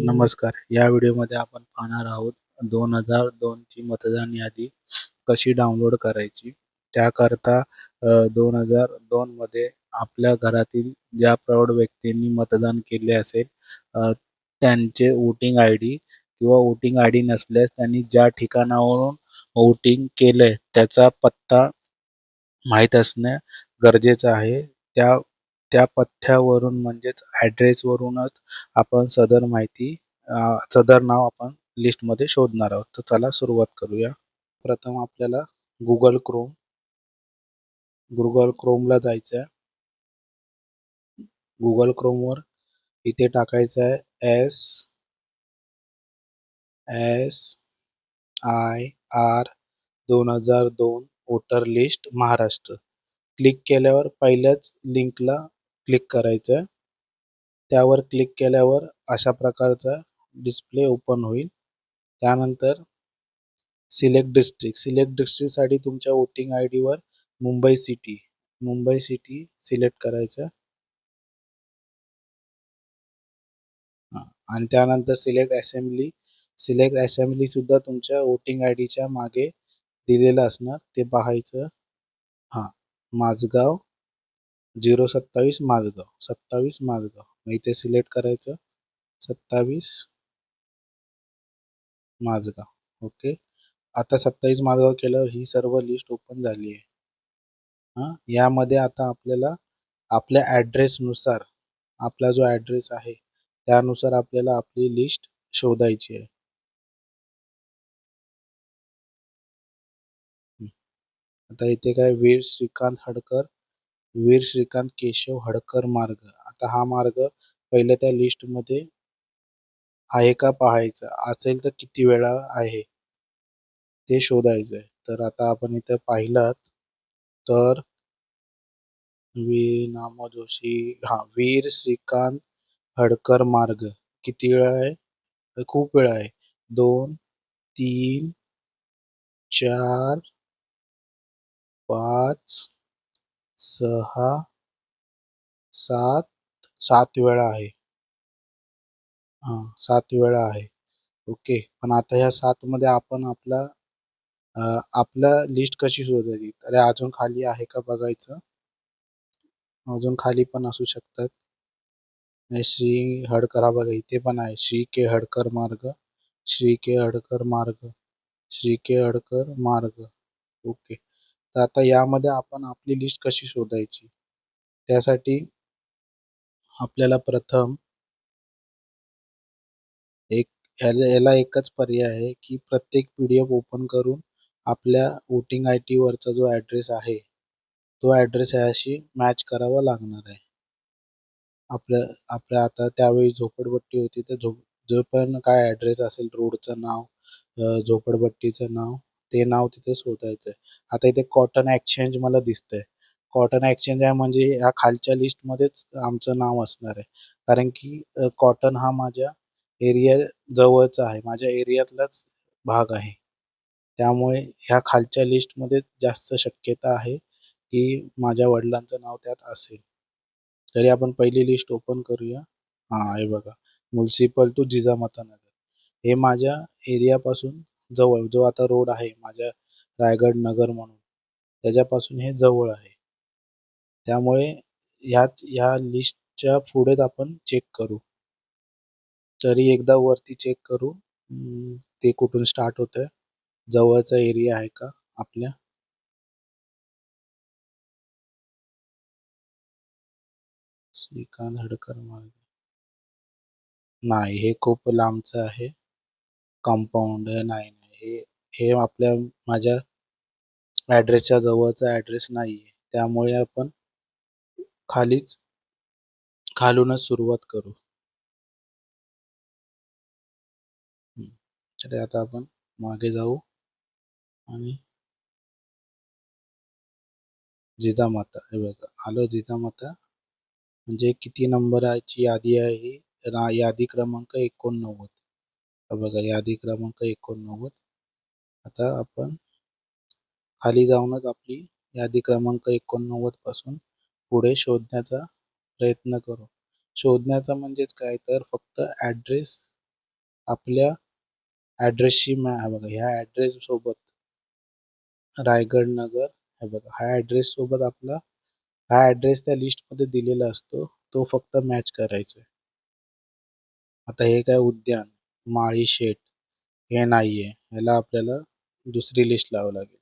नमस्कार. या व्हिडिओमध्ये आपण पाहणार आहोत 2002 ची मतदान यादी कशी डाउनलोड करायची. त्याकरता 2002 मध्ये आपल्या घरातील ज्या प्रौढ व्यक्तींनी मतदान केले असेल त्यांचे वोटिंग आयडी किंवा वोटिंग आयडी नसल्यास त्यांनी ज्या ठिकाणावरून वोटिंग केलंय त्याचा पत्ता माहीत असणे गरजेचं आहे. त्या त्या पत्त्यावरून म्हणजेच ॲड्रेसवरूनच आपण सदर नाव आपण लिस्टमध्ये शोधणार आहोत. तर चला सुरुवात करूया. प्रथम आपल्याला गुगल क्रोमला जायचं आहे. गुगल क्रोमवर इथे टाकायचं आहे SIR 2002 voter list Maharashtra. Click केल्यावर पहिल्याच लिंकला क्लिक करायचं आहे. त्यावर क्लिक केल्यावर अशा प्रकारचा डिस्प्ले ओपन होईल. त्यानंतर सिलेक्ट डिस्ट्रिक्टसाठी तुमच्या वोटिंग आय डीवर मुंबई सिटी सिलेक्ट करायचं आणि त्यानंतर सिलेक्ट असेंब्ली सुद्धा तुमच्या वोटिंग आय डीच्या मागे दिलेलं असणार, ते पाहायचं. माझगाव 027 माझगाव मग इथे सिलेक्ट करायचं 27 माझगाव. ओके. आता 27 माझगाव केल्यावर ही सर्व लिस्ट ओपन झाली आहे. यामध्ये आता आपल्याला आपल्या ॲड्रेसनुसार आपला जो ॲड्रेस आहे त्यानुसार आपल्याला आपली लिस्ट शोधायची आहे. आता इथे काय वीर श्रीकांत केशव हडकर मार्ग. आता हा मार्ग पहिल्या त्या लिस्टमध्ये आहे का पाहायचं, असेल तर किती वेळा आहे ते शोधायचं आहे. तर आता आपण इथे पाहिलात तर वीर श्रीकांत हडकर मार्ग किती वेळा आहे? खूप वेळा आहे. 2, 3, 4, 5, 6, 7 वेळा आहे. 7 वेळा आहे. ओके. पण आता ह्या 7 मध्ये आपण आपला लिस्ट कशी शोधायची? तर अजून खाली आहे का बघायचं. अजून खाली पण असू शकतात. श्री हडकर, हा बघा इथे पण आहे श्री के हडकर मार्ग. ओके. तर आता यामध्ये आपण आपली लिस्ट कशी शोधायची, त्यासाठी आपल्याला प्रथम याला एकच पर्याय आहे की प्रत्येक PDF ओपन करून आपल्या वोटिंग आय डी वरचा जो ॲड्रेस आहे तो ॲड्रेस याशी मॅच करावा लागणार आहे. आपल्या आता त्यावेळी झोपडपट्टी होती, तर जो पण काय ॲड्रेस असेल, रोडचं नाव, झोपडपट्टीचं नाव, ते नाव तिथे शोधायचं आहे. आता इथे कॉटन एक्सचेंज मला दिसतंय. कॉटन एक्सचेंज आहे म्हणजे ह्या खालच्या लिस्टमध्येच आमचं नाव असणार आहे. कारण की कॉटन हा माझ्या एरिया जवळचा आहे, माझ्या एरियातलाच भाग आहे. त्यामुळे ह्या खालच्या लिस्टमध्ये जास्त शक्यता आहे की माझ्या वडिलांचं नाव त्यात असेल. तरी आपण पहिली लिस्ट ओपन करूया. हे बघा, म्युन्सिपल टू जिजामाता नगर. हे माझ्या एरियापासून जवळ, जो आता रोड आहे माझ्या रायगड नगर म्हणून, त्याच्यापासून हे जवळ आहे. त्यामुळे ह्या लिस्टच्या पुढेच आपण चेक करू. तरी एकदा वरती चेक करू ते कुठून स्टार्ट होतंय, जवळचा एरिया आहे का आपल्या. श्रीकांत हडकर मार्ग नाही, हे खूप लांबचं आहे. कंपाऊंड नाही, हे माझ्या ॲड्रेसच्या जवळचा ॲड्रेस नाही आहे. त्यामुळे आपण खालूनच सुरुवात करू. तर आता आपण मागे जाऊ आणि जिजामाता, हे बघा आलं जिजामाता. म्हणजे किती नंबरची यादी आहे ही, यादी क्रमांक 89. बघा यादी क्रमांक 89. आता आपण खाली जाऊनच आपली यादी क्रमांक 89 पासून पुढे शोधण्याचा प्रयत्न करू. शोधण्याचा म्हणजेच काय, तर फक्त ॲड्रेस आपल्या ॲड्रेसची बघा ह्या ॲड्रेस सोबत रायगड नगर हे बघा हा ॲड्रेस सोबत आपला हा ॲड्रेस त्या लिस्टमध्ये दिलेला असतो. तो फक्त मॅच करायचा आहे. आता हे काय उद्यान, माळी शेट हे नाहीये. ह्याला आपल्याला दुसरी लिस्ट लावावी लागेल.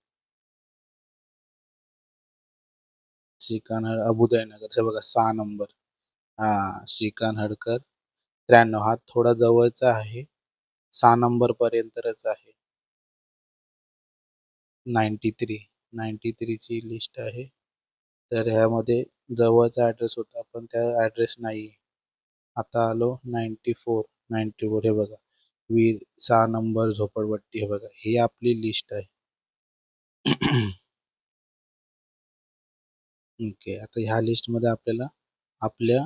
श्रीकांत अभुदयनगर हे बघा 6 नंबर. श्रीकांत हडकर 93 हा थोडा जवळचा आहे. 6 नंबर पर्यंतच आहे. 93 ची लिस्ट आहे. तर ह्यामध्ये जवळचा ॲड्रेस होता पण त्या ॲड्रेस नाही. आता आलो 94 हे बघा. 6 नंबर झोपडपट्टी हे बघा. ही आपली लिस्ट आहे. ओके. आता ह्या लिस्टमध्ये आपल्याला आपल्या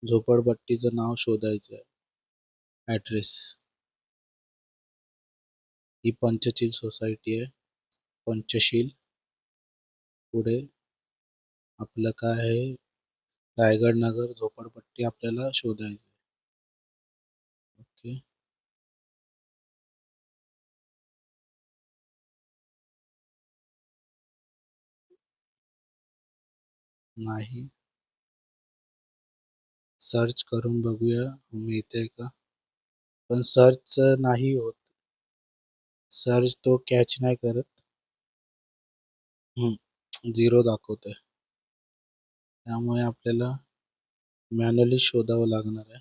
झोपडपट्टीचं नाव शोधायचं आहे. ॲड्रेस. ही पंचशील सोसायटी आहे. पंचशील. पुढे आपलं काय आहे? रायगड नगर झोपडपट्टी आपल्याला शोधायची. ओके. नाही. सर्च करून बघूया मिळते का? पण सर्च नाही होत. सर्च तो कॅच नाही करत. 0 दाखवतोय. त्यामुळे आपल्याला मॅन्युअली शोधावं लागणार आहे.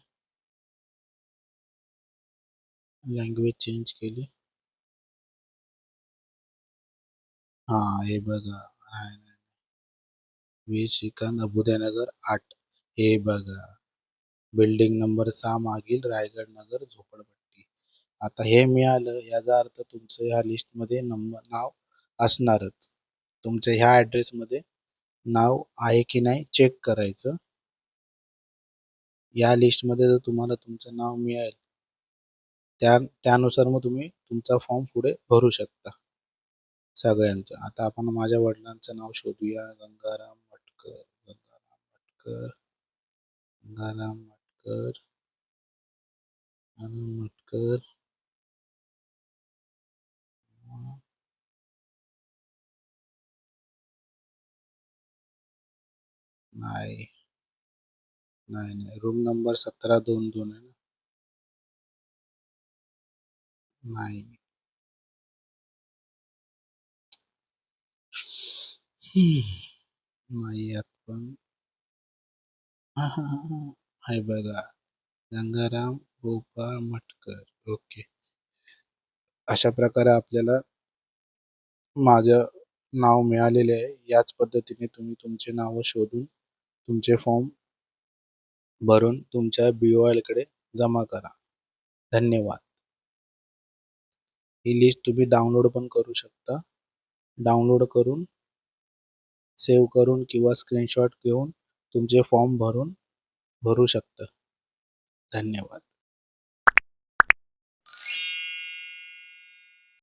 लँग्वेज चेंज केली. हे बघा. वीर श्रीकांत अभुदयनगर 8. हे बघा. बिल्डिंग नंबर 6 मागील रायगड नगर झोपडपट्टी. आता हे मिळालं याचा अर्थ तुमचं ह्या लिस्टमध्ये नाव असणारच. तुमच्या ह्या ॲड्रेसमध्ये नाव आहे की नाही चेक करायचं. या लिस्टमध्ये जर तुम्हाला तुमचं नाव मिळेल त्यानुसार मग तुम्ही तुमचा फॉर्म पुढे भरू शकता सगळ्यांचं. आता आपण माझ्या वडिलांचं नाव शोधूया. गंगाराम मटकर. गंगाराम मटकर. नाही. रूम नंबर 1722 आहे ना? नाही. नाही यात पण. आहे बघा. गंगाराम गोपाळ मटकर. ओके. अशा प्रकारे आपल्याला माझं नाव मिळालेले आहे. याच पद्धतीने तुम्ही तुमचे नावं शोधून तुमचे फॉर्म भरून तुमच्या BOL कडे जमा करा. धन्यवाद. ही लिस्ट तुम्ही डाउनलोड पण करू शकता. डाउनलोड करून सेव्ह करून किंवा स्क्रीनशॉट घेऊन तुमचे फॉर्म भरू शकता. धन्यवाद.